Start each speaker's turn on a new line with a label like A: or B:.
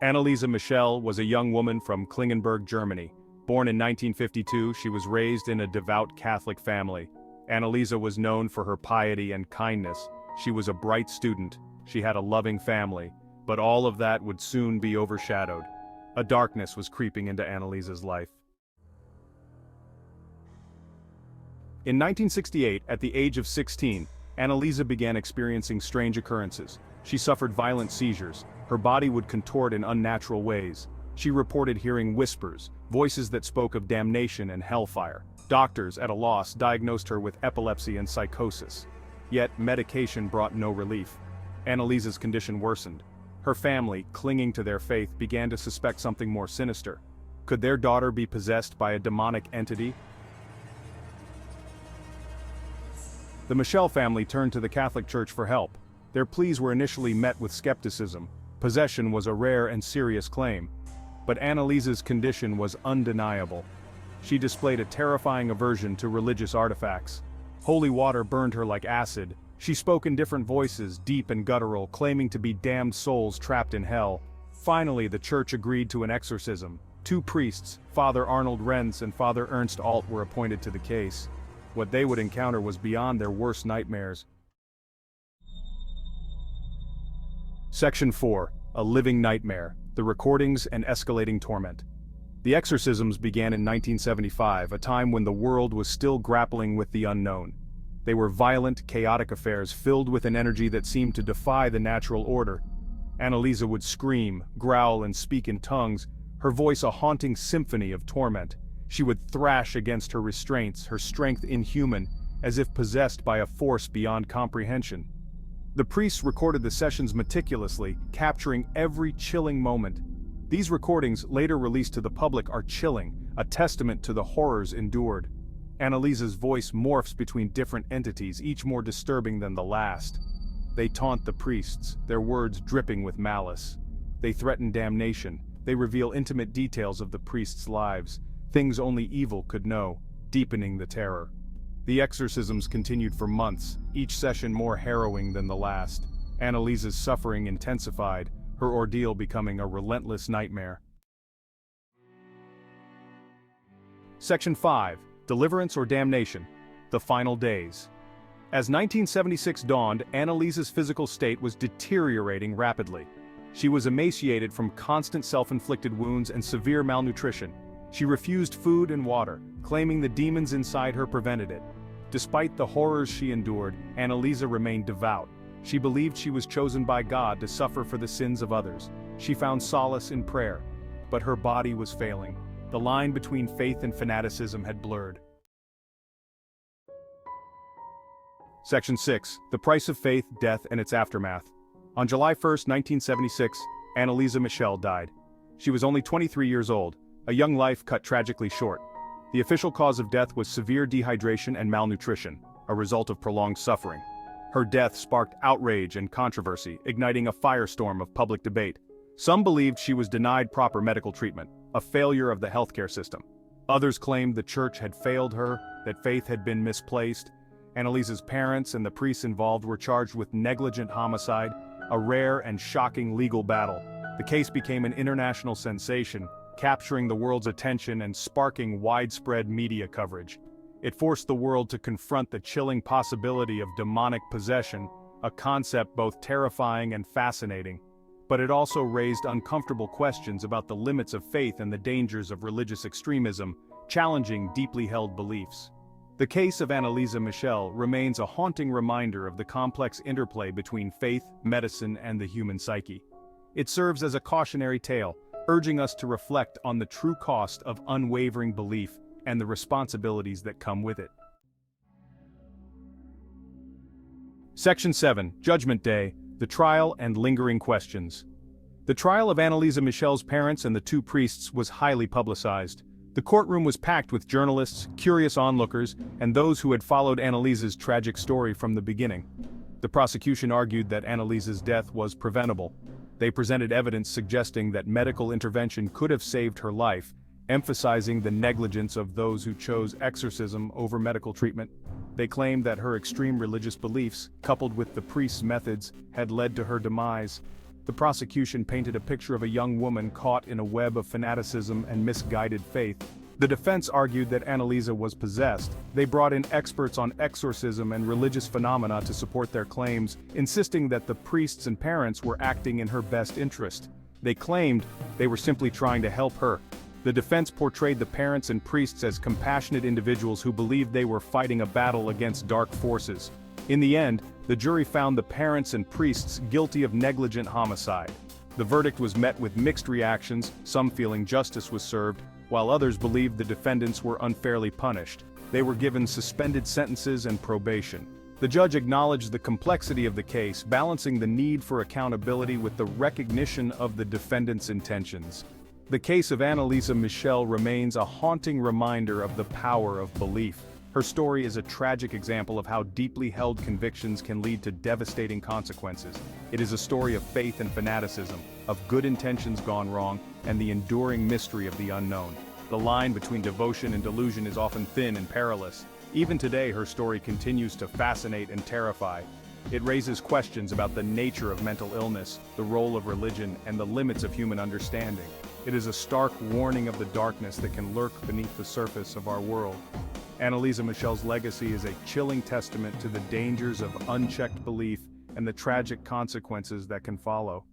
A: Anneliese Michel was a young woman from Klingenberg, Germany. Born in 1952, she was raised in a devout Catholic family. Anneliese was known for her piety and kindness. She was a bright student. She had a loving family. But all of that would soon be overshadowed. A darkness was creeping into Anneliese's life. In 1968, at the age of 16, Anneliese began experiencing strange occurrences. She suffered violent seizures. Her body would contort in unnatural ways. She reported hearing whispers, voices that spoke of damnation and hellfire. Doctors, at a loss, diagnosed her with epilepsy and psychosis. Yet, medication brought no relief. Anneliese's condition worsened. Her family, clinging to their faith, began to suspect something more sinister. Could their daughter be possessed by a demonic entity? The Michel family turned to the Catholic Church for help. Their pleas were initially met with skepticism. Possession was a rare and serious claim. But Anneliese's condition was undeniable. She displayed a terrifying aversion to religious artifacts. Holy water burned her like acid. She spoke in different voices, deep and guttural, claiming to be damned souls trapped in hell. Finally, the church agreed to an exorcism. 2 priests, Father Arnold Renz and Father Ernst Alt, were appointed to the case. What they would encounter was beyond their worst nightmares. Section 4. A Living Nightmare, The Recordings and Escalating Torment. The exorcisms began in 1975, a time when the world was still grappling with the unknown. They were violent, chaotic affairs filled with an energy that seemed to defy the natural order. Anneliese would scream, growl, and speak in tongues, her voice a haunting symphony of torment. She would thrash against her restraints, her strength inhuman, as if possessed by a force beyond comprehension. The priests recorded the sessions meticulously, capturing every chilling moment. These recordings, later released to the public, are chilling, a testament to the horrors endured. Anneliese's voice morphs between different entities, each more disturbing than the last. They taunt the priests, their words dripping with malice. They threaten damnation. They reveal intimate details of the priests' lives, things only evil could know, deepening the terror. The exorcisms continued for months, each session more harrowing than the last. Anneliese's suffering intensified, her ordeal becoming a relentless nightmare. Section 5. Deliverance or Damnation, The Final Days. As 1976 dawned, Anneliese's physical state was deteriorating rapidly. She was emaciated from constant self-inflicted wounds and severe malnutrition. She refused food and water, claiming the demons inside her prevented it. Despite the horrors she endured, Anneliese remained devout. She believed she was chosen by God to suffer for the sins of others. She found solace in prayer. But her body was failing. The line between faith and fanaticism had blurred. Section 6. The Price of Faith, Death and Its Aftermath. On July 1, 1976, Anneliese Michel died. She was only 23 years old, a young life cut tragically short. The official cause of death was severe dehydration and malnutrition, a result of prolonged suffering. Her death sparked outrage and controversy, igniting a firestorm of public debate. Some believed she was denied proper medical treatment, a failure of the healthcare system. Others claimed the church had failed her, that faith had been misplaced. Anneliese's parents and the priests involved were charged with negligent homicide, a rare and shocking legal battle. The case became an international sensation, capturing the world's attention and sparking widespread media coverage. It forced the world to confront the chilling possibility of demonic possession, a concept both terrifying and fascinating. But it also raised uncomfortable questions about the limits of faith and the dangers of religious extremism, challenging deeply held beliefs. The case of Anneliese Michel remains a haunting reminder of the complex interplay between faith, medicine, and the human psyche. It serves as a cautionary tale, urging us to reflect on the true cost of unwavering belief and the responsibilities that come with it. Section 7. Judgment Day, The Trial and Lingering Questions. The trial of Anneliese Michel's parents and the 2 priests was highly publicized. The courtroom was packed with journalists, curious onlookers, and those who had followed Anneliese's tragic story from the beginning. The prosecution argued that Anneliese's death was preventable. They presented evidence suggesting that medical intervention could have saved her life, emphasizing the negligence of those who chose exorcism over medical treatment. They claimed that her extreme religious beliefs, coupled with the priest's methods, had led to her demise. The prosecution painted a picture of a young woman caught in a web of fanaticism and misguided faith. The defense argued that Anneliese was possessed. They brought in experts on exorcism and religious phenomena to support their claims, insisting that the priests and parents were acting in her best interest. They claimed they were simply trying to help her. The defense portrayed the parents and priests as compassionate individuals who believed they were fighting a battle against dark forces. In the end, the jury found the parents and priests guilty of negligent homicide. The verdict was met with mixed reactions, some feeling justice was served, while others believed the defendants were unfairly punished. They were given suspended sentences and probation. The judge acknowledged the complexity of the case, balancing the need for accountability with the recognition of the defendants' intentions. The case of Anneliese Michel remains a haunting reminder of the power of belief. Her story is a tragic example of how deeply held convictions can lead to devastating consequences. It is a story of faith and fanaticism, of good intentions gone wrong, and the enduring mystery of the unknown. The line between devotion and delusion is often thin and perilous. Even today, her story continues to fascinate and terrify. It raises questions about the nature of mental illness, the role of religion, and the limits of human understanding. It is a stark warning of the darkness that can lurk beneath the surface of our world. Anneliese Michel's legacy is a chilling testament to the dangers of unchecked belief and the tragic consequences that can follow.